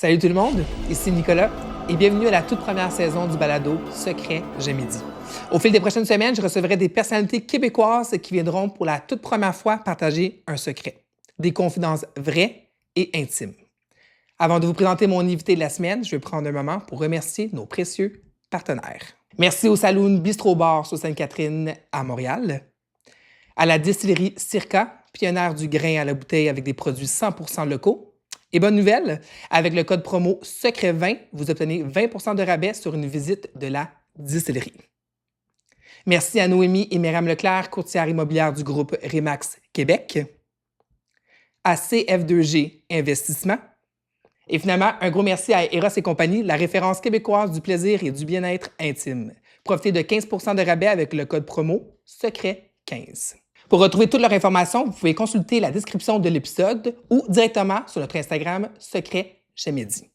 Salut tout le monde, ici Nicolas et bienvenue à la toute première saison du balado Secret J'ai Midi. Au fil des prochaines semaines, je recevrai des personnalités québécoises qui viendront pour la toute première fois partager un secret, des confidences vraies et intimes. Avant de vous présenter mon invité de la semaine, je vais prendre un moment pour remercier nos précieux partenaires. Merci au Saloon Bistro Bar sur Sainte-Catherine à Montréal, à la distillerie Circa, pionnière du grain à la bouteille avec des produits 100% locaux. Et bonne nouvelle, avec le code promo SECRET20, vous obtenez 20% de rabais sur une visite de la distillerie. Merci à Noémie et Myriam Leclerc, courtière immobilière du groupe Remax Québec, à CF2G Investissement, et finalement, un gros merci à Eros et compagnie, la référence québécoise du plaisir et du bien-être intime. Profitez de 15% de rabais avec le code promo SECRET15. Pour retrouver toutes leurs informations, vous pouvez consulter la description de l'épisode ou directement sur notre Instagram Secret chez Midi.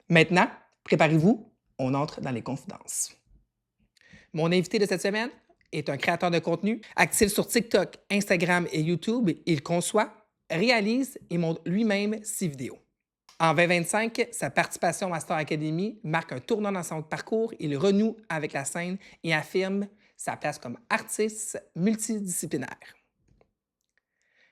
Maintenant, préparez-vous, on entre dans les confidences. Mon invité de cette semaine est un créateur de contenu actif sur TikTok, Instagram et YouTube. Il conçoit, réalise et monte lui-même ses vidéos. En 2025, sa participation à Star Academy marque un tournant dans son parcours. Il renoue avec la scène et affirme sa place comme artiste multidisciplinaire.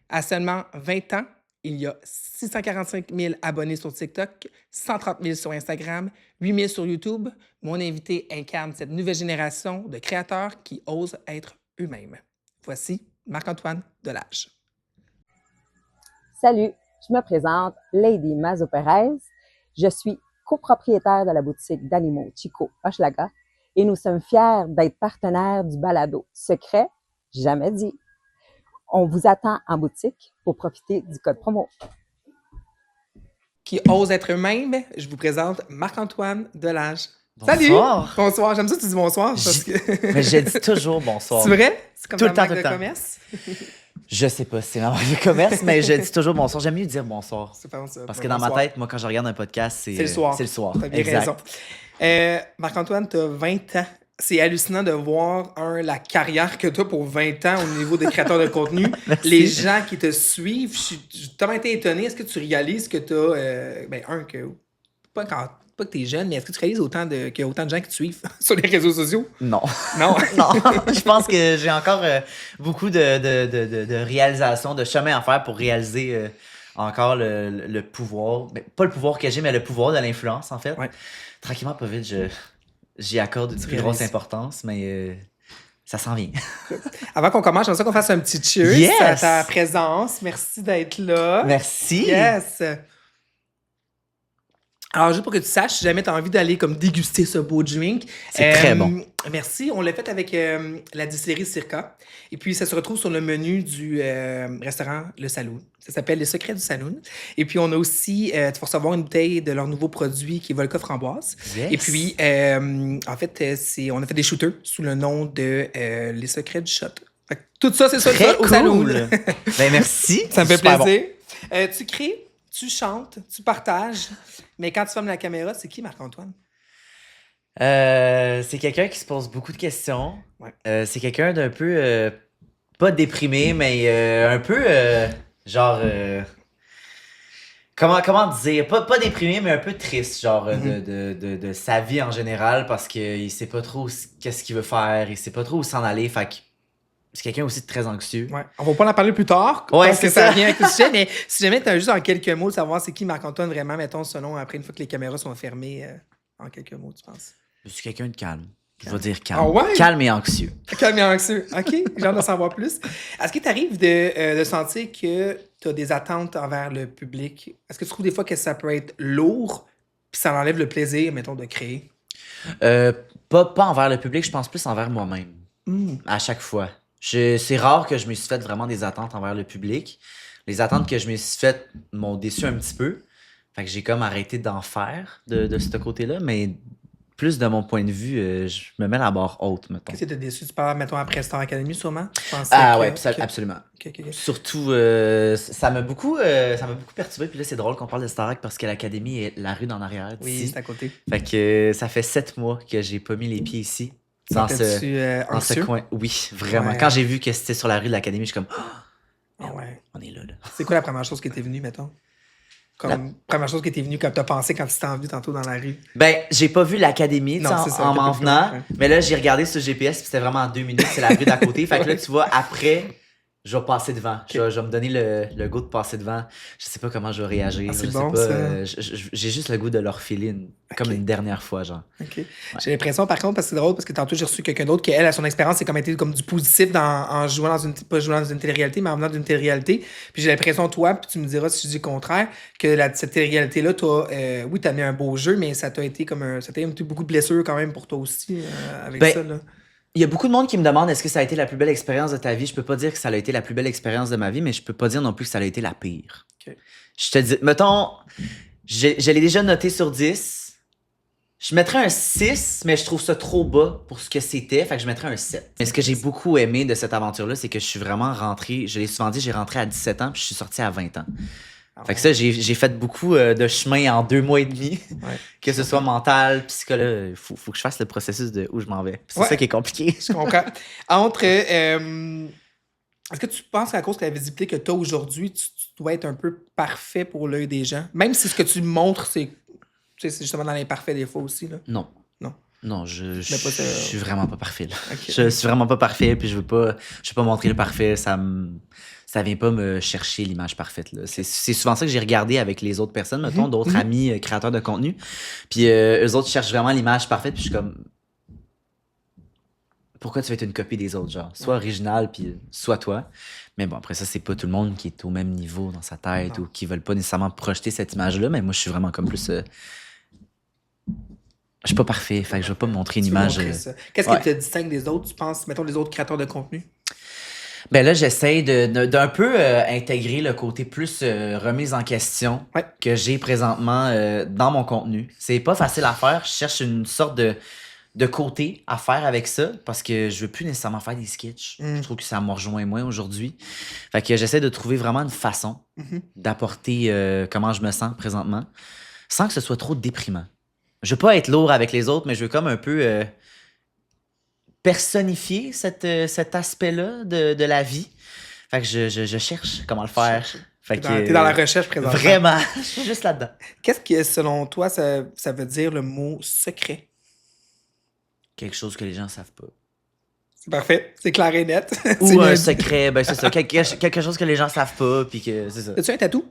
À seulement 20 ans, il y a 645 000 abonnés sur TikTok, 130 000 sur Instagram, 8 000 sur YouTube. Mon invité incarne cette nouvelle génération de créateurs qui osent être eux-mêmes. Voici Marc-Antoine Delage. Salut, je me présente Lady Mazo Perez. Je suis copropriétaire de la boutique d'animaux Chico Hochelaga et nous sommes fiers d'être partenaires du balado Secret Jamais Dit. On vous attend en boutique pour profiter du code promo. Qui ose être eux-mêmes, je vous présente Marc-Antoine Delage. Bonsoir. Salut! Bonsoir, j'aime ça que tu dis bonsoir. Parce que... Mais je dis toujours bonsoir. C'est vrai? C'est comme tout ta le temps, marque tout de le temps. commerce? Je sais pas si c'est ma marque de commerce, mais je dis toujours bonsoir. J'aime mieux dire bonsoir. C'est pas ça. Parce que dans ma tête, moi, quand je regarde un podcast, c'est le soir. C'est le soir. T'as bien exact. raison. Marc-Antoine, t'as 20 ans. C'est hallucinant de voir, la carrière que tu as pour 20 ans au niveau des créateurs de contenu. Les gens qui te suivent, j'ai tellement été étonné. Est-ce que tu réalises que tu as... Pas que tu es jeune, mais est-ce que tu réalises qu'il y a autant de gens qui te suivent sur les réseaux sociaux? Non. Non? Non. Je pense que j'ai encore beaucoup de réalisations, de chemin à faire pour réaliser encore le pouvoir. Mais pas le pouvoir que j'ai, mais le pouvoir de l'influence, en fait. Ouais. Tranquillement, pas vite, j'y accorde une plus grosse importance, mais ça s'en vient. Avant qu'on commence, j'aimerais ça qu'on fasse un petit cheers Yes! à ta présence. Merci d'être là. Merci! Yes! Alors, juste pour que tu saches, si jamais tu as envie d'aller comme déguster ce beau drink. C'est très bon. Merci. On l'a fait avec la distillerie Circa. Et puis, ça se retrouve sur le menu du restaurant Le Saloon. Ça s'appelle Les Secrets du Saloon. Et puis, on a aussi, tu vas recevoir une bouteille de leur nouveau produit qui est Vodka Framboise. Yes. Et puis, en fait, on a fait des shooters sous le nom de Les Secrets du Shot. Fait que tout ça, c'est ça Très au Saloon. Ben merci. Ça me fait Super plaisir. Tu crées, tu chantes, tu partages. Mais quand tu fermes la caméra, c'est qui Marc-Antoine? C'est quelqu'un qui se pose beaucoup de questions. Ouais. C'est quelqu'un d'un peu, pas déprimé, mais un peu, comment dire? Pas déprimé, mais un peu triste, genre, de sa vie en général, parce qu'il sait pas trop qu'est-ce qu'il veut faire, il sait pas trop où s'en aller, fait que c'est quelqu'un aussi de très anxieux. Ouais. On va pas en parler plus tard, Ouais, parce que c'est ça ça. vient avec le sujet, mais si jamais tu as juste en quelques mots de savoir c'est qui Marc-Antoine vraiment, mettons, selon après une fois que les caméras sont fermées, en quelques mots, tu penses? Je suis quelqu'un de calme. Je vais dire calme. Ah ouais? Calme et anxieux. Calme et anxieux. OK, j'ai hâte de savoir plus. Est-ce qu'il t'arrive de sentir que tu as des attentes envers le public? Est-ce que tu trouves des fois que ça peut être lourd, puis ça enlève le plaisir, mettons, de créer? Pas envers le public, je pense plus envers moi-même. Mm. À chaque fois. C'est rare que je me suis fait vraiment des attentes envers le public. Les attentes que je me suis faites m'ont déçu un petit peu. Fait que j'ai comme arrêté d'en faire de ce côté-là, mais plus de mon point de vue, je me mets la barre haute, mettons. Qu'est-ce que t'as déçu? Tu parles, mettons, après Star Academy, sûrement? Ouais, absolument. Ok. Surtout, ça m'a beaucoup perturbé. Puis là, c'est drôle qu'on parle de Starac parce que l'Académie est la rue d'en arrière Oui, d'ici. c'est à côté. Fait que ça fait 7 mois que j'ai pas mis les pieds ici. Dans ce coin. Oui, vraiment. Ouais. Quand j'ai vu que c'était sur la rue de l'Académie, je suis comme... Ah ouais. On est là. C'est quoi la première chose qui t'est venue, mettons? Comme première chose qui t'est venue quand t'as pensé quand tu t'es vu tantôt dans la rue. Ben, j'ai pas vu l'académie tu sais, Non, c'est ça, en m'en t'as pas venant, vu, ouais. mais là, j'ai regardé sur le GPS, puis c'était vraiment en 2 minutes, c'est la rue d'à côté. Fait que là, tu vois, après, je vais passer devant. Je vais me donner le goût de passer devant. Je sais pas comment je vais réagir. Ah, c'est je bon, sais pas. ça. J'ai juste le goût de leur filer comme une dernière fois, genre. OK. J'ai l'impression, par contre, parce que c'est drôle, parce que tantôt, j'ai reçu quelqu'un d'autre qui, elle, à son expérience, c'est comme été comme du positif en jouant pas jouant dans une télé-réalité, mais en venant d'une télé-réalité. Puis j'ai l'impression, toi, puis tu me diras si je dis le contraire, que cette télé-réalité-là, oui, t'as mis un beau jeu, mais ça t'a été ça t'a été beaucoup de blessures quand même pour toi aussi, avec Ben, ça, là. Il y a beaucoup de monde qui me demande est-ce que ça a été la plus belle expérience de ta vie. Je peux pas dire que ça a été la plus belle expérience de ma vie, mais je peux pas dire non plus que ça a été la pire. OK. Je te dis, mettons, je l'ai déjà noté sur 10. Je mettrais un 6, mais je trouve ça trop bas pour ce que c'était, fait que je mettrais un 7. Mais ce que j'ai beaucoup aimé de cette aventure-là, c'est que je suis vraiment rentré, je l'ai souvent dit, j'ai rentré à 17 ans, puis je suis sorti à 20 ans. Fait que ça, j'ai fait beaucoup de chemin en 2 mois et demi. Ouais. Que ce soit mental, psychologique, faut que je fasse le processus de où je m'en vais. Puis c'est Ouais. ça qui est compliqué. Je comprends. Est-ce que tu penses qu'à cause de la visibilité que tu as aujourd'hui, tu dois être un peu parfait pour l'œil des gens? Même si ce que tu montres, c'est justement dans l'imparfait des fois aussi, là. Non. Non. Non, je Mais pas je suis vraiment pas parfait, là. OK. Je suis vraiment pas parfait, puis je veux pas montrer le parfait. Ça vient pas me chercher l'image parfaite, là. C'est souvent ça que j'ai regardé avec les autres personnes, mettons, d'autres amis créateurs de contenu. Puis eux autres cherchent vraiment l'image parfaite, puis je suis comme... Pourquoi tu veux être une copie des autres, genre? Sois original, puis sois toi. Mais bon, après ça, c'est pas tout le monde qui est au même niveau dans sa tête Non. ou qui veulent pas nécessairement projeter cette image-là, mais moi, je suis vraiment comme plus... Je suis pas parfait, fait que je vais pas me montrer une Tu veux image... montrer ça. Qu'est-ce ouais. qui te distingue des autres, tu penses, mettons, les autres créateurs de contenu? Ben là, j'essaie d'un peu intégrer le côté plus remise en question Ouais. que j'ai présentement dans mon contenu. C'est pas facile à faire. Je cherche une sorte de côté à faire avec ça parce que je veux plus nécessairement faire des sketchs. Je trouve que ça me rejoint moins aujourd'hui. Fait que j'essaie de trouver vraiment une façon d'apporter comment je me sens présentement sans que ce soit trop déprimant. Je veux pas être lourd avec les autres, mais je veux comme un peu personnifier cet aspect-là de la vie. Fait que je cherche comment le faire. Fait que, T'es dans la recherche présentement. Vraiment, je suis juste là-dedans. Qu'est-ce que, selon toi, ça veut dire le mot secret? Quelque chose que les gens savent pas. C'est parfait. C'est clair et net. Ou un secret, ben c'est ça. Quelque chose que les gens savent pas, puis que c'est ça. As-tu un tatou?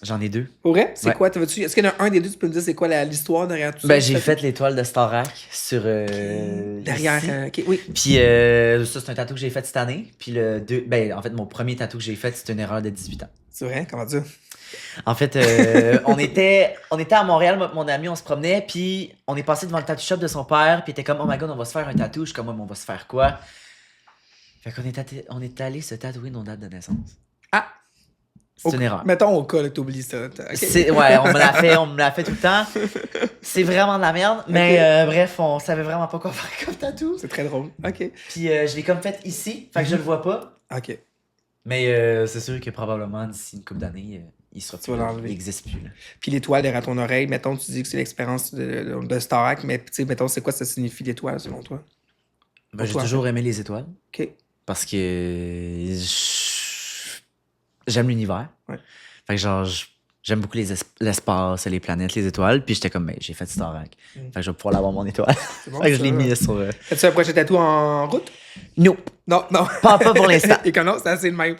J'en ai 2. Pour vrai? C'est Ouais. quoi? Est-ce qu'il y en a un des deux, tu peux me dire c'est quoi l'histoire derrière tout ça? Ben, j'ai fait l'étoile de Starac sur. Derrière. ici. OK, oui. Puis ça, c'est un tatou que j'ai fait cette année. Puis en fait, mon premier tatou que j'ai fait, c'est une erreur de 18 ans. C'est vrai? Comment dire? En fait, on était à Montréal, mon ami, on se promenait, puis on est passé devant le tattoo shop de son père, puis il était comme, oh my god, on va se faire un tatou. Je suis comme, on va se faire quoi? Fait qu'on on est allé se tatouer nos dates de naissance. Ah! C'est une erreur. Mettons au cas, là, t'oublies ça. Okay. Ouais, on me l'a fait tout le temps. C'est vraiment de la merde, mais bref, on savait vraiment pas quoi faire comme tatou. C'est très drôle. OK. Puis je l'ai comme fait ici, fait que je le vois pas. OK. Mais c'est sûr que probablement d'ici une couple d'années, il sera Tu vas l'enlever. il existe plus. Là. Puis l'étoile derrière ton oreille, mettons, tu dis que c'est l'expérience de Starac, mais tu sais, mettons, c'est quoi ça signifie l'étoile selon toi? Ben, j'ai toi, toujours aimé les étoiles. OK. Parce que j'aime l'univers. Ouais. Fait que genre, j'aime beaucoup l'espace, les planètes, les étoiles. Puis j'étais comme, ben, j'ai fait Starac. Fait que je vais pouvoir l'avoir mon étoile. C'est bon, Fait que je ça. l'ai mis sur. As-tu un prochain tatou en route? Nope. Non, non. Pas pour l'instant. Et que non, c'est assez le même.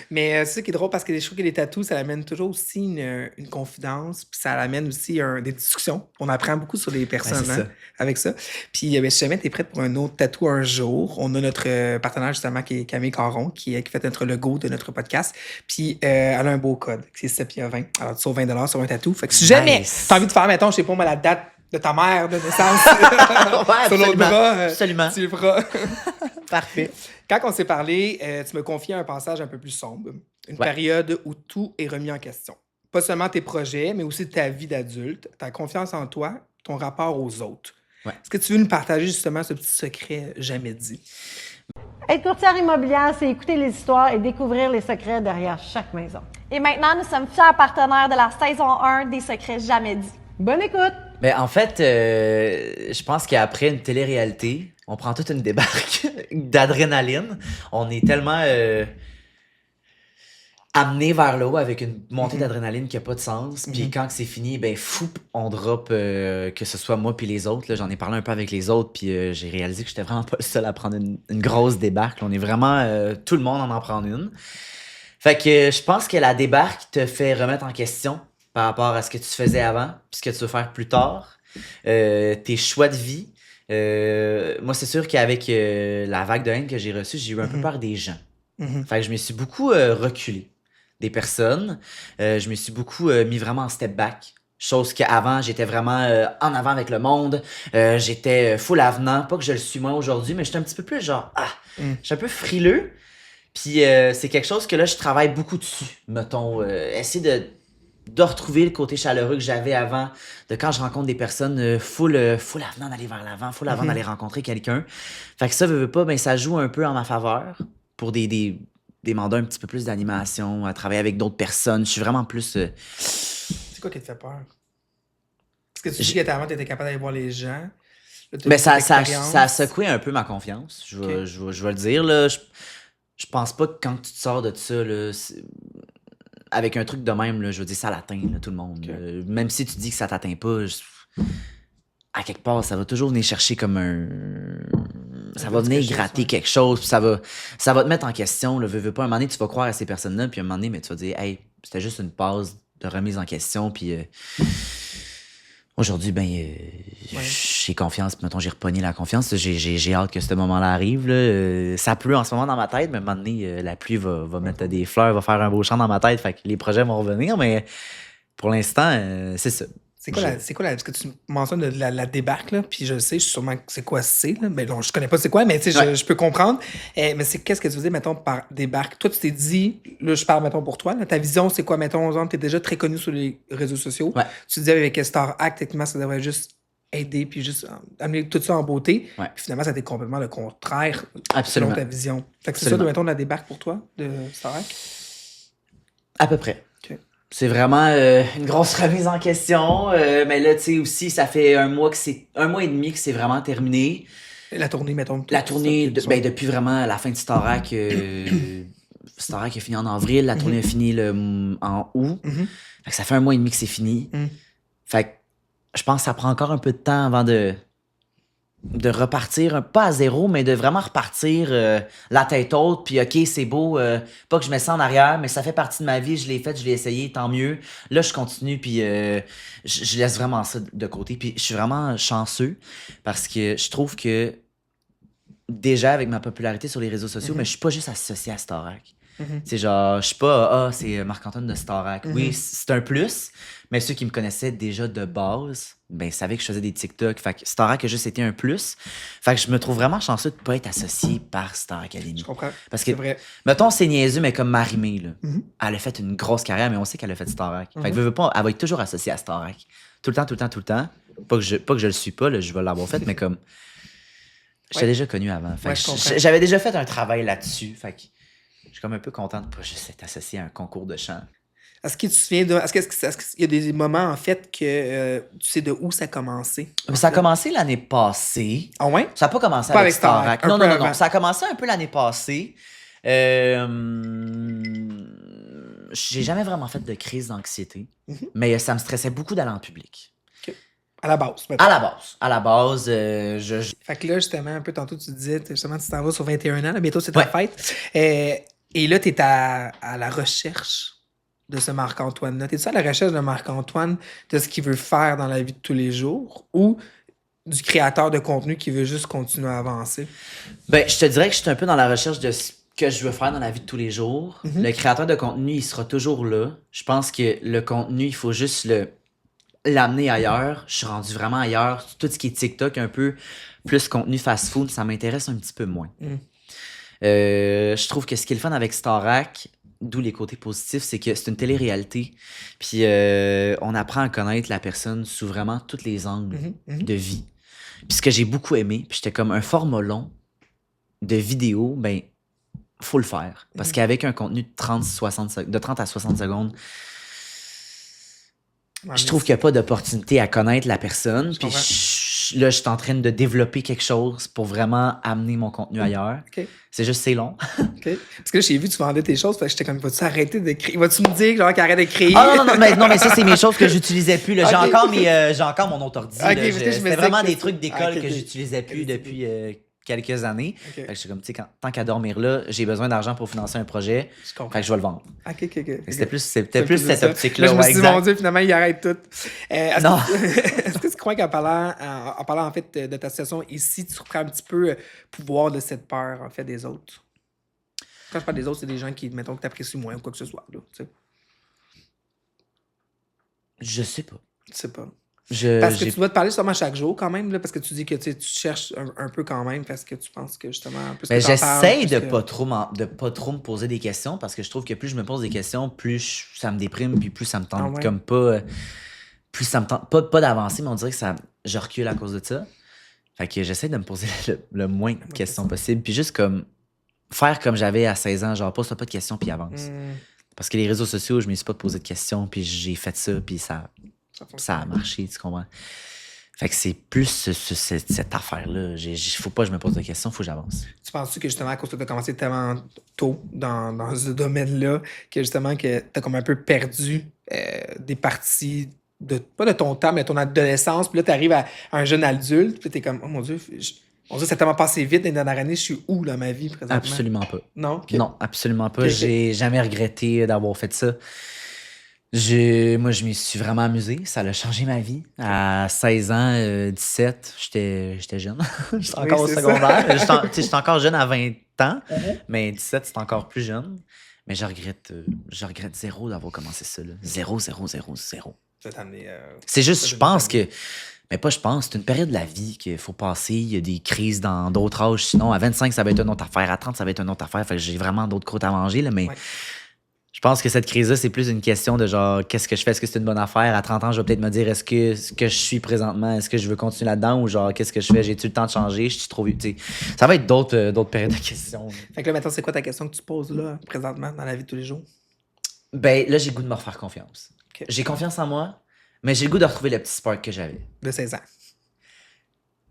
Mais c'est ça qui est drôle parce que je trouve que les tatous, ça amène toujours aussi une confidence, puis ça amène aussi des discussions. On apprend beaucoup sur les personnes c'est ça. avec ça. Puis ben, si jamais tu es prête pour un autre tatou un jour, on a notre partenaire justement qui est Camille Caron, qui fait notre logo de notre podcast. Puis elle a un beau code, c'est CEPIA20. Alors tu sauves 20$ sur un tatou. Fait que si jamais tu as envie de faire, mettons, je sais pas moi, la date de ta mère de naissance Ouais, sur l'autre absolument. bras, Absolument. tu le feras. Parfait. Quand on s'est parlé, tu me confiais un passage un peu plus sombre, une période où tout est remis en question. Pas seulement tes projets, mais aussi ta vie d'adulte, ta confiance en toi, ton rapport aux autres. Ouais. Est-ce que tu veux nous partager justement ce petit secret jamais dit? Être courtière immobilière, c'est écouter les histoires et découvrir les secrets derrière chaque maison. Et maintenant, nous sommes fiers partenaires de la saison 1 des Secrets jamais dits. Bonne écoute! Mais en fait, je pense qu'après une télé-réalité, on prend toute une débarque d'adrénaline. On est tellement amené vers le haut avec une montée d'adrénaline qui n'a pas de sens. Puis quand c'est fini, ben fou, on drop, que ce soit moi puis les autres. Là, j'en ai parlé un peu avec les autres, puis j'ai réalisé que j'étais vraiment pas le seul à prendre une grosse débarque. Là, on est vraiment tout le monde en prend une. Fait que je pense que la débarque te fait remettre en question par rapport à ce que tu faisais avant, puis ce que tu veux faire plus tard, tes choix de vie. Moi, c'est sûr qu'avec la vague de haine que j'ai reçue, j'ai eu un peu peur des gens. Fait que je me suis beaucoup reculé des personnes. Je me suis beaucoup mis vraiment en step back. Chose qu'avant, j'étais vraiment en avant avec le monde. J'étais full avenant. Pas que je le suis moins aujourd'hui, mais j'étais un petit peu plus genre, je suis un peu frileux. Puis c'est quelque chose que là, je travaille beaucoup dessus. Mettons, essayer de retrouver le côté chaleureux que j'avais avant, de quand je rencontre des personnes full avenant d'aller vers l'avant, full avant d'aller rencontrer quelqu'un. Fait que ça, veut pas, ben ça joue un peu en ma faveur pour des mandats un petit peu plus d'animation, à travailler avec d'autres personnes. Je suis vraiment plus... C'est quoi qui te fait peur? Parce que tu dis qu'avant, tu étais capable d'aller voir les gens. Là, mais ça a secoué un peu ma confiance, je vais le dire. Là. Je pense pas que quand tu te sors de ça, là, avec un truc de même, là, je veux dire, ça l'atteint, là, tout le monde. Okay. Même si tu dis que ça t'atteint pas, à quelque part, ça va toujours venir chercher comme ça va venir gratter quelque chose, puis ça va te mettre en question. Là, veux pas, un moment donné, tu vas croire à ces personnes-là, puis un moment donné, mais tu vas dire, hey, c'était juste une pause de remise en question, puis aujourd'hui, j'ai confiance, puis mettons, j'ai repogné la confiance. J'ai hâte que ce moment-là arrive. Là. Ça pleut en ce moment dans ma tête, mais à un moment donné, la pluie va mettre des fleurs, va faire un beau champ dans ma tête, fait que les projets vont revenir, mais pour l'instant, c'est ça. C'est quoi parce que tu mentionnes de la débarque, là, puis je sais, sûrement c'est quoi c'est, là. Ben, non, je connais pas c'est quoi, mais tu sais, je peux comprendre. Mais c'est qu'est-ce que tu veux dire, mettons, par débarque? Toi, tu t'es dit, là, je parle, mettons, pour toi, là, ta vision, c'est quoi, mettons, tu es déjà très connu sur les réseaux sociaux. Ouais. Tu te disais avec Star Act, techniquement, ça devrait juste aider, puis juste amener tout ça en beauté. Ouais. Puis finalement, ça a été complètement le contraire, absolument, selon ta vision. Fait que c'est ça, mettons, la débarque pour toi, de Star Act? À peu près. C'est vraiment une grosse remise en question. Mais là, tu sais, aussi, ça fait un mois et demi que c'est vraiment terminé. La tournée, mettons. La tournée, depuis vraiment la fin de Starac. Starac a fini en avril. La tournée a fini en août. Fait que ça fait un mois et demi que c'est fini. Fait que je pense que ça prend encore un peu de temps avant de repartir, pas à zéro, mais de vraiment repartir la tête haute, puis OK, c'est beau, pas que je me sens en arrière, mais ça fait partie de ma vie, je l'ai fait, je l'ai essayé, tant mieux. Là, je continue, puis je laisse vraiment ça de côté. Puis je suis vraiment chanceux, parce que je trouve que déjà, avec ma popularité sur les réseaux sociaux, mais je suis pas juste associé à Starac. C'est genre, je suis pas, c'est Marc-Antoine de Starac. Oui, c'est un plus, mais ceux qui me connaissaient déjà de base, ben, savaient que je faisais des TikTok. Fait que Starac a juste été un plus. Fait que je me trouve vraiment chanceux de pas être associé par Star Academy. Je comprends. Parce que, c'est vrai. mettons, c'est niaiseux, mais comme Marie-Mé, là, elle a fait une grosse carrière, mais on sait qu'elle a fait Starac. Fait que veux pas, elle va être toujours associée à Starac. Tout le temps. Pas que je le suis pas, là, je vais l'avoir fait, mais comme, j'étais déjà connu avant. Fait que j'avais déjà fait un travail là-dessus. Fait que je suis comme un peu content de pas juste être associé à un concours de chant. Est-ce que tu te souviens est-ce qu'il y a des moments, en fait, que tu sais de où ça a commencé? Ça a commencé l'année passée. Ah ouais? Ça n'a pas commencé pas avec Star Act. Non. Non. Ça a commencé un peu l'année passée. J'ai jamais vraiment fait de crise d'anxiété, mais ça me stressait beaucoup d'aller en public. Okay. À la base. À la base, Fait que là, justement, un peu tantôt, tu disais, justement, tu t'en vas sur 21 ans, là, bientôt c'est ta fête. Et là, tu es à la recherche de ce Marc-Antoine-là. T'es-tu à la recherche de Marc-Antoine, de ce qu'il veut faire dans la vie de tous les jours, ou du créateur de contenu qui veut juste continuer à avancer? Ben, je te dirais que je suis un peu dans la recherche de ce que je veux faire dans la vie de tous les jours. Le créateur de contenu, il sera toujours là. Je pense que le contenu, il faut juste l'amener ailleurs. Je suis rendu vraiment ailleurs. Tout ce qui est TikTok, un peu plus contenu fast-food, ça m'intéresse un petit peu moins. Je trouve que ce qui est le fun avec Starac, d'où les côtés positifs, c'est que c'est une télé-réalité. Puis on apprend à connaître la personne sous vraiment tous les angles de vie. Puis ce que j'ai beaucoup aimé, puis j'étais comme un format long de vidéo, ben, faut le faire. Parce qu'avec un contenu de 30 à 60 secondes, je trouve qu'il n'y a pas d'opportunité à connaître la personne. Puis je là, je suis en train de développer quelque chose pour vraiment amener mon contenu ailleurs. OK. C'est juste, c'est long. OK. Parce que là, j'ai vu que tu vendais tes choses, fait que j'étais comme, vas-tu arrêter de créer? Vas-tu me dire genre, qu'arrête de créer? Ah non, mais ça, c'est mes choses que j'utilisais plus. Là. Ok. J'ai encore mon autre ordi. Ok, là. mais tu sais, je me C'était disais vraiment que des c'est- trucs d'école ok, que ok. j'utilisais plus depuis quelques années. OK. Fait que je suis comme, tu sais, tant qu'à dormir là, j'ai besoin d'argent pour financer un projet. Je comprends. Fait que je vais le vendre. OK, OK, OK. C'était plus cette ça. optique-là. Là, je me ouais, suis dit, exact. mon Dieu, finalement, il arrête tout. Non. Est-ce que tu crois qu'en parlant en fait de ta situation ici, tu reprends un petit peu pouvoir de cette peur en fait des autres? Quand je parle des autres, c'est des gens qui, mettons, que tu apprécies moins ou quoi que ce soit. Là, tu sais. Je sais pas. Je sais pas. Je- Parce que j'ai- tu dois te parler sûrement chaque jour quand même, là, parce que tu dis que tu sais, tu cherches un peu quand même, parce que tu penses que justement, plus que Ben, t'en parles, j'essaie plus de que- pas trop me poser des questions parce que je trouve que plus je me pose des questions, ça me déprime, puis plus ça me tente Ah ouais? comme pas. Plus ça me tente pas d'avancer, mais on dirait que je recule à cause de ça. Fait que j'essaie de me poser le moins de questions possible, puis juste comme faire comme j'avais à 16 ans, genre pose-toi pas de questions puis avance. Hmm, Parce que les réseaux sociaux, je me suis pas posé de questions, puis j'ai fait ça, puis ça a marché, tu comprends? Fait que c'est plus cette affaire-là. Faut pas que je me pose de questions, faut que j'avance. Tu penses-tu que justement, à cause que tu as commencé tellement tôt dans ce domaine-là, que justement, que tu as comme un peu perdu des parties, pas de ton temps, mais de ton adolescence, puis là, tu arrives à un jeune adulte, puis tu es comme, oh mon Dieu, on dirait que ça a tellement passé vite dans les dernières années, je suis où dans ma vie présentement? Absolument pas. Non? Ok. Non, absolument pas. Ok. J'ai jamais regretté d'avoir fait ça. Moi, je m'y suis vraiment amusé. Ça a changé ma vie. À 16 ans, 17, j'étais jeune. J'étais Oui, encore au c'est ça. secondaire. J'étais encore jeune à 20 ans, Mhm. mais 17, c'est encore plus jeune. Mais je regrette zéro d'avoir commencé ça. Là. Zéro. Ça va t'amener, C'est juste, Ça je donne pense une que. Mais pas, je pense, c'est une période de la vie qu'il faut passer. Il y a des crises dans d'autres âges. Sinon, à 25, ça va être une autre affaire. À 30, ça va être une autre affaire. Fait que j'ai vraiment d'autres croûtes à manger. Là, mais Ouais. je pense que cette crise-là, c'est plus une question de genre, qu'est-ce que je fais? Est-ce que c'est une bonne affaire? À 30 ans, je vais peut-être me dire, est-ce que ce que je suis présentement, est-ce que je veux continuer là-dedans? Ou genre, qu'est-ce que je fais? J'ai-tu le temps de changer? Je suis trop vieux? Tu sais, ça va être d'autres périodes de questions. Là. Fait que là, maintenant, c'est quoi ta question que tu poses là, présentement, dans la vie de tous les jours? Ben, là, j'ai le goût de me refaire confiance. Ok. J'ai confiance en moi, mais j'ai le goût de retrouver le petit spark que j'avais. De 16 ans.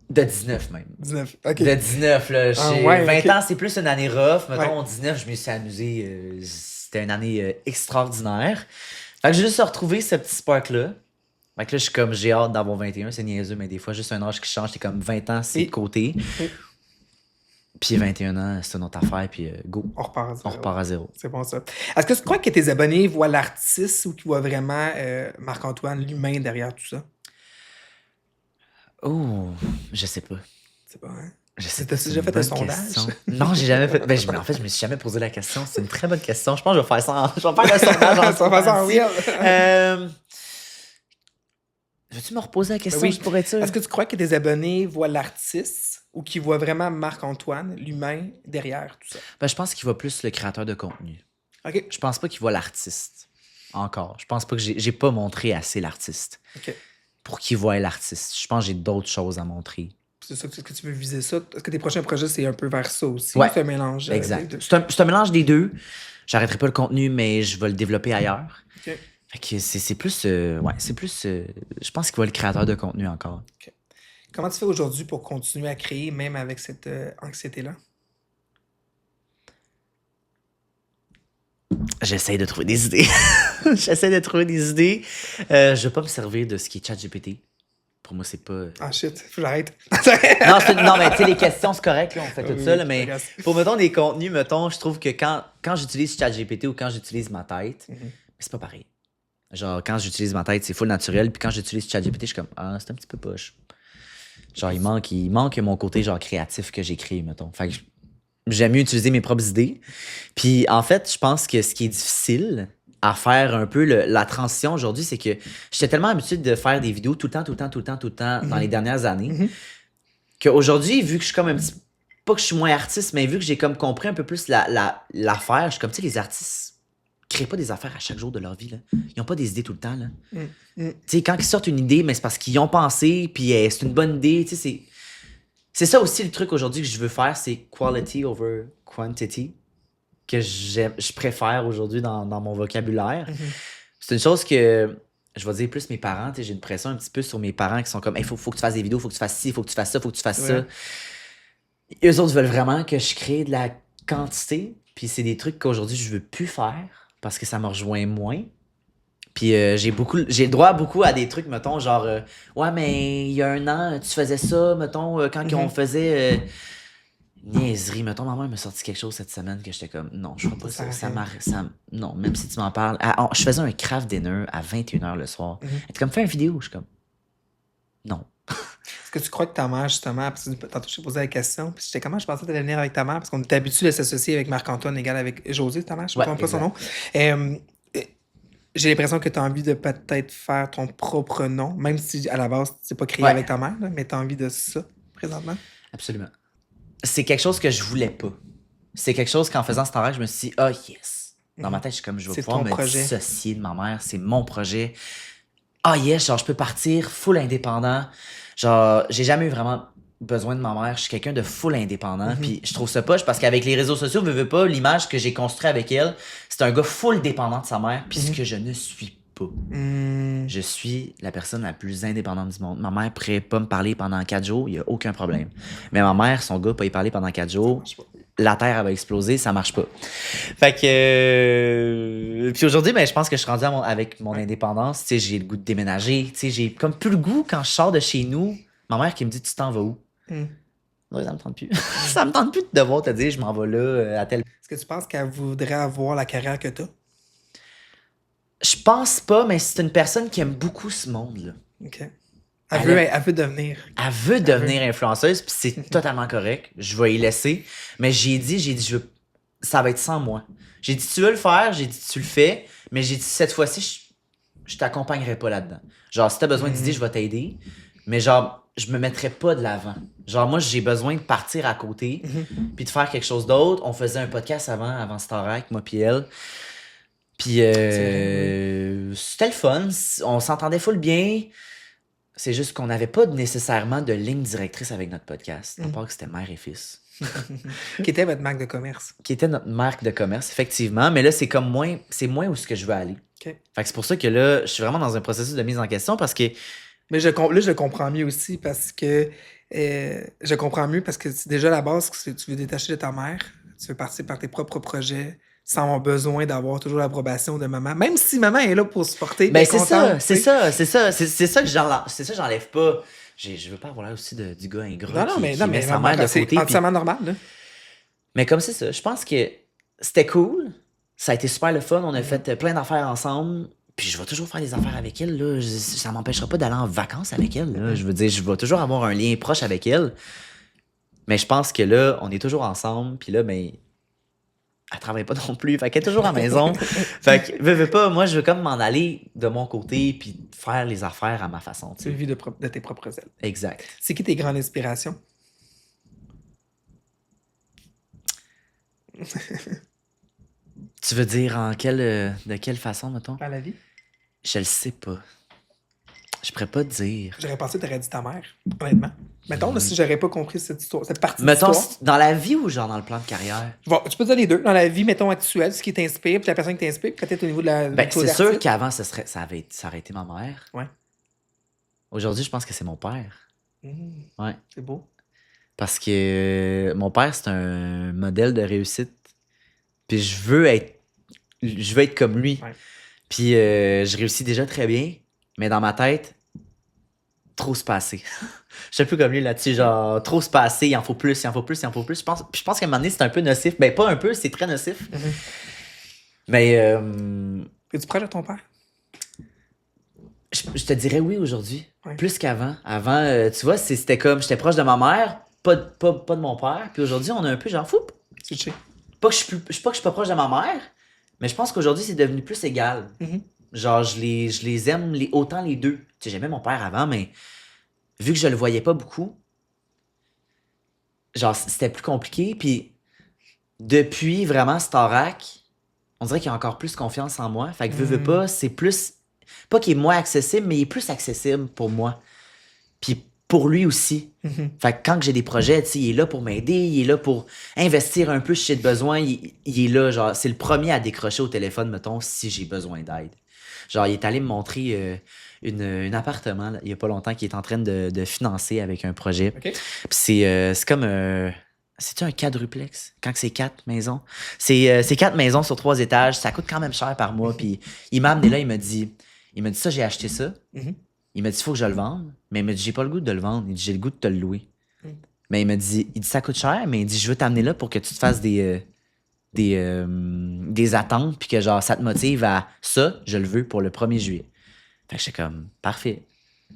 De 19 même. 19. OK. De 19, là. Ah J'ai ouais, 20 ok. ans, c'est plus une année rough. Mettons, Ouais. 19, je me suis amusé. C'était une année extraordinaire. Fait que j'ai juste retrouvé ce petit spark-là. Fait que là, j'ai hâte d'avoir 21. C'est niaiseux, mais des fois, juste un âge qui change. T'es comme 20 ans, c'est Et- de côté. et- Puis 21 ans, c'est une autre affaire. Puis go. On repart à zéro. On repart à zéro. C'est bon, ça. Est-ce que tu crois que tes abonnés voient l'artiste ou qu'ils voient vraiment Marc-Antoine, l'humain derrière tout ça? Oh, je sais pas. C'est pas, hein? Je sais T'as pas, c'est déjà une fait un bonne sondage? question. Non, j'ai jamais fait. En fait, je me suis jamais posé la question. C'est une très bonne question. Je pense que je vais faire ça. Je vais faire le sondage en Ça va faire ça en temps-ci. real. Veux-tu me reposer la question oui. juste pour être sûr? Est-ce que tu crois que tes abonnés voient l'artiste ou qu'ils voient vraiment Marc-Antoine, l'humain, derrière tout ça? Ben, je pense qu'il voit plus le créateur de contenu. OK. Je pense pas qu'il voit l'artiste. Encore. Je pense pas que j'ai pas montré assez l'artiste OK. pour qu'il voie l'artiste. Je pense que j'ai d'autres choses à montrer. C'est ça que tu veux viser ça? Est-ce que tes prochains projets, c'est un peu vers ça aussi? Ouais. Ou c'est un mélange? Exact. des deux? C'est un mélange des deux. J'arrêterai pas le contenu, mais je vais le développer ailleurs. OK. Fait que c'est plus. Je pense qu'il voit le créateur de contenu encore. Comment tu fais aujourd'hui pour continuer à créer, même avec cette anxiété-là? J'essaie de trouver des idées. Je vais pas me servir de ce qui est ChatGPT. Pour moi, c'est pas. Ah shit, faut que j'arrête. Non, mais tu sais, les questions, c'est correct, là, on fait tout Oui, ça, là, je mais te regarde. pour, mettons, des contenus, mettons, je trouve que quand j'utilise ChatGPT ou quand j'utilise ma tête, c'est pas pareil. Genre, quand j'utilise ma tête, c'est full naturel, puis quand j'utilise ChatGPT, je suis comme, ah, c'est un petit peu poche. Genre, il manque mon côté, genre, créatif que j'ai créé, mettons. Fait que j'aime mieux utiliser mes propres idées. Puis, en fait, je pense que ce qui est difficile à faire un peu la transition aujourd'hui, c'est que j'étais tellement habitué de faire des vidéos tout le temps dans les dernières années, Mhm. qu'aujourd'hui, vu que je suis comme un petit... Pas que je suis moins artiste, mais vu que j'ai comme compris un peu plus l'affaire, je suis comme, tu sais, les artistes créent pas des affaires à chaque jour de leur vie, là. Ils ont pas des idées tout le temps, là. Mm. Tu sais, quand ils sortent une idée, mais c'est parce qu'ils y ont pensé, puis c'est une bonne idée, tu sais, c'est ça aussi le truc aujourd'hui que je veux faire, c'est quality over quantity, que je préfère aujourd'hui dans mon vocabulaire. Mhm. C'est une chose que je vais dire plus mes parents, tu sais, j'ai une pression un petit peu sur mes parents qui sont comme, il faut que tu fasses des vidéos, faut que tu fasses ci, faut que tu fasses ça, faut que tu fasses ça. Eux autres veulent vraiment que je crée de la quantité, puis c'est des trucs qu'aujourd'hui je veux plus faire parce que ça me rejoint moins. Puis j'ai le droit beaucoup à des trucs, mettons, genre, ouais, mais il y a 1 an, tu faisais ça, mettons, quand on faisait niaiserie. Mettons, ma mère m'a sorti quelque chose cette semaine que j'étais comme, non, je ferai pas ça. Non, même si tu m'en parles. Je faisais un craft dinner à 21h le soir. Elle était comme, fais une vidéo. Je suis comme, non. Est-ce que tu crois que ta mère, justement, parce que tantôt je t'ai posé la question, puis j'étais comment je pensais que tu allais venir avec ta mère, parce qu'on était habitué de s'associer avec Marc-Antoine égal avec José, ta mère, je ne me trompe pas son nom. J'ai l'impression que tu as envie de peut-être faire ton propre nom, même si à la base, c'est pas créé avec ta mère, là, mais tu as envie de ça présentement? Absolument. C'est quelque chose que je voulais pas. C'est quelque chose qu'en faisant Star Trek, je me suis dit, ah, yes. Dans ma tête, je suis comme, je vais pouvoir me dissocier de ma mère, c'est mon projet. Ah, yes, genre, je peux partir full indépendant. Genre, j'ai jamais eu vraiment besoin de ma mère. Je suis quelqu'un de full indépendant. Puis je trouve ça poche parce qu'avec les réseaux sociaux, veux pas, l'image que j'ai construite avec elle, c'est un gars full dépendant de sa mère. Puis ce que je ne suis pas. Je suis la personne la plus indépendante du monde. Ma mère pourrait pas me parler pendant 4 jours, il n'y a aucun problème. Mais ma mère, son gars, pas y parler pendant 4 jours, la terre elle va exploser, ça marche pas. Fait que... Puis aujourd'hui, ben, je pense que je suis rendu avec mon indépendance. Tu sais, j'ai le goût de déménager. Tu sais, j'ai comme plus le goût quand je sors de chez nous. Ma mère qui me dit, tu t'en vas où? Ouais, ça me tente plus. Ça me tente plus de devoir te dire, je m'en vais là, à tel... Est-ce que tu penses qu'elle voudrait avoir la carrière que tu as? Je pense pas, mais c'est une personne qui aime beaucoup ce monde-là. OK. Elle veut devenir. Elle veut devenir influenceuse, puis c'est totalement correct. Je vais y laisser. Mais j'ai dit, ça va être sans moi. J'ai dit, tu veux le faire, j'ai dit, tu le fais, mais j'ai dit, cette fois-ci, je t'accompagnerai pas là-dedans. Genre, si t'as besoin d'idées, je vais t'aider, mais genre, je me mettrai pas de l'avant. Genre, moi, j'ai besoin de partir à côté, puis de faire quelque chose d'autre. On faisait un podcast avant Star Trek, moi puis elle. Puis c'était le fun. On s'entendait full bien. C'est juste qu'on n'avait pas nécessairement de ligne directrice avec notre podcast, à part que c'était mère et fils. Qui était votre marque de commerce? Qui était notre marque de commerce, effectivement. Mais là, c'est moins où ce que je veux aller. Okay. Fait que c'est pour ça que là, je suis vraiment dans un processus de mise en question parce que... Mais je le comprends mieux aussi parce que... je comprends mieux parce que déjà, à la base, tu veux détacher de ta mère. Tu veux partir par tes propres projets sans avoir besoin d'avoir toujours l'approbation de maman. Même si maman est là pour supporter. Ben, c'est ça que j'enlève pas. Je veux pas avoir l'air aussi du gars ingrat qui met sa mère de côté. C'est entièrement normal, là. Mais comme c'est ça, je pense que c'était cool. Ça a été super le fun. On a fait plein d'affaires ensemble. Puis je vais toujours faire des affaires avec elle. Là. Ça m'empêchera pas d'aller en vacances avec elle. Là. Je veux dire, je vais toujours avoir un lien proche avec elle. Mais je pense que là, on est toujours ensemble. Puis là, ben... elle travaille pas non plus, fait qu'elle est toujours à la maison. Fait que, veux pas, moi, je veux comme m'en aller de mon côté puis faire les affaires à ma façon. Tu vis de tes propres ailes. Exact. C'est qui tes grandes inspirations? Tu veux dire de quelle façon, mettons? Dans la vie? Je le sais pas. Je pourrais pas te dire. J'aurais pensé que t'aurais dit ta mère, honnêtement. Mettons, là, si j'aurais pas compris cette partie mettons, de l'histoire. Dans la vie ou genre dans le plan de carrière? Bon, tu peux dire les deux. Dans la vie, mettons, actuelle, ce qui t'inspire, puis la personne qui t'inspire, peut-être au niveau de la... Ben, c'est sûr qu'avant, ça aurait été ma mère. Ouais. Aujourd'hui, je pense que c'est mon père. Ouais. C'est beau. Parce que mon père, c'est un modèle de réussite. Puis je veux être comme lui. Ouais. Puis je réussis déjà très bien. Mais dans ma tête, trop se passer. Je suis un peu comme lui là-dessus, genre trop se passer, il en faut plus, il en faut plus, il en faut plus. Je pense qu'à un moment donné, c'est un peu nocif. Ben pas un peu, c'est très nocif. Mais... Es-tu proche de ton père? Je te dirais oui aujourd'hui. Ouais. Plus qu'avant. Avant, tu vois, c'était comme, j'étais proche de ma mère, pas de mon père. Puis aujourd'hui, on a un peu genre, fou. Pas que je suis pas proche de ma mère, mais je pense qu'aujourd'hui, c'est devenu plus égal. Genre, je les aime autant les deux. Tu sais, j'aimais mon père avant, mais vu que je le voyais pas beaucoup, genre, c'était plus compliqué. Puis, depuis vraiment Starac, on dirait qu'il a encore plus confiance en moi. Fait que veux pas, c'est plus... Pas qu'il est moins accessible, mais il est plus accessible pour moi. Puis pour lui aussi. Fait que quand j'ai des projets, tu sais, il est là pour m'aider, il est là pour investir un peu si j'ai besoin. Il est là, genre, c'est le premier à décrocher au téléphone, mettons, si j'ai besoin d'aide. Genre, il est allé me montrer un appartement, là, il y a pas longtemps, qu'il est en train de financer avec un projet. OK. Puis c'est comme... c'est-tu un quadruplex? Quand c'est 4 maisons? C'est 4 maisons sur 3 étages. Ça coûte quand même cher par mois. Puis il m'a amené là, il m'a dit ça, j'ai acheté ça. Mhm. Il m'a dit, il faut que je le vende. Mais il m'a dit, j'ai pas le goût de le vendre. Il dit, j'ai le goût de te le louer. Mais il dit, ça coûte cher, mais il dit, je veux t'amener là pour que tu te fasses des attentes, puis que genre, ça te motive à ça, je le veux pour le 1er juillet. Fait que j'étais comme, parfait.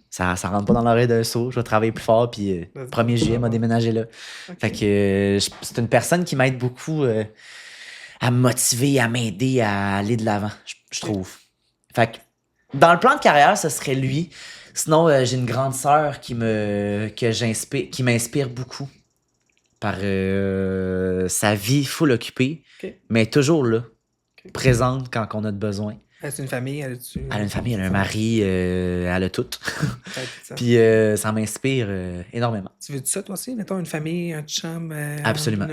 Ça rentre pas dans l'oreille d'un saut. Je vais travailler plus fort, puis 1er juillet, m'a déménagé là. OK. Fait que c'est une personne qui m'aide beaucoup à me motiver, à m'aider à aller de l'avant, je trouve. Fait que dans le plan de carrière, ce serait lui. Sinon, j'ai une grande sœur qui m'inspire beaucoup par sa vie full occupée, OK. mais toujours là, OK. présente quand on a de besoin. C'est une famille, Elle a une famille, elle a un mari, elle a tout. Ça. Puis ça m'inspire énormément. Tu veux ça, toi aussi? Mettons une famille, un chum. Absolument.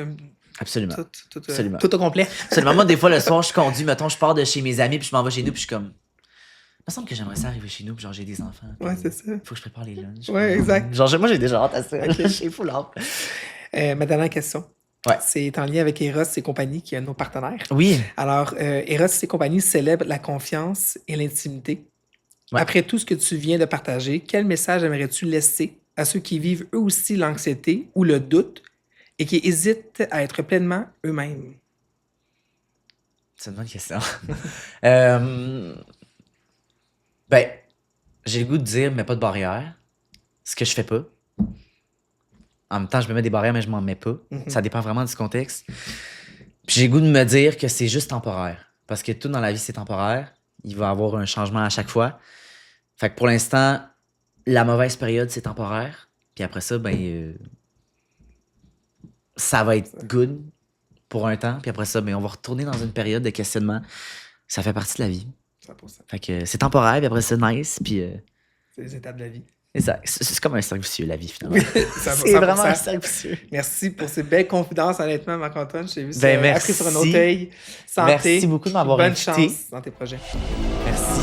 Absolument. Absolument. Tout au complet. Absolument. Moi, des fois, le soir, je conduis, mettons, je pars de chez mes amis, puis je m'en vais chez nous, puis je suis comme... Il me semble que j'aimerais ça arriver chez nous, puis genre, j'ai des enfants. Ouais, c'est ça. Faut que je prépare les lunchs. Ouais, exact. Genre, moi, j'ai déjà hâte à ça. Ok. J'ai full hâte. Ma dernière question. Ouais. C'est en lien avec Eros et compagnie, qui est un de nos partenaires. Oui. Alors, Eros et compagnie célèbrent la confiance et l'intimité. Ouais. Après tout ce que tu viens de partager, quel message aimerais-tu laisser à ceux qui vivent eux aussi l'anxiété ou le doute et qui hésitent à être pleinement eux-mêmes? C'est une bonne question. Ben, j'ai le goût de dire, mais pas de barrière. Ce que je fais pas. En même temps, je me mets des barrières, mais je m'en mets pas. Mhm. Ça dépend vraiment du contexte. Puis j'ai le goût de me dire que c'est juste temporaire. Parce que tout dans la vie, c'est temporaire. Il va y avoir un changement à chaque fois. Fait que pour l'instant, la mauvaise période, c'est temporaire. Puis après ça, ben, ça va être good pour un temps. Puis après ça, ben, on va retourner dans une période de questionnement. Ça fait partie de la vie. 100%. Fait que c'est temporaire, puis après c'est nice, puis C'est les étapes de la vie. c'est comme un cercle vicieux, la vie, finalement. Oui, C'est vraiment un cercle vicieux. Merci pour ces belles confidences, honnêtement, Marc-Antoine. Je t'ai vu Ben, ça merci. appris sur un autre œil. Santé. Merci beaucoup de m'avoir Bonne invité. chance dans tes projets. Merci.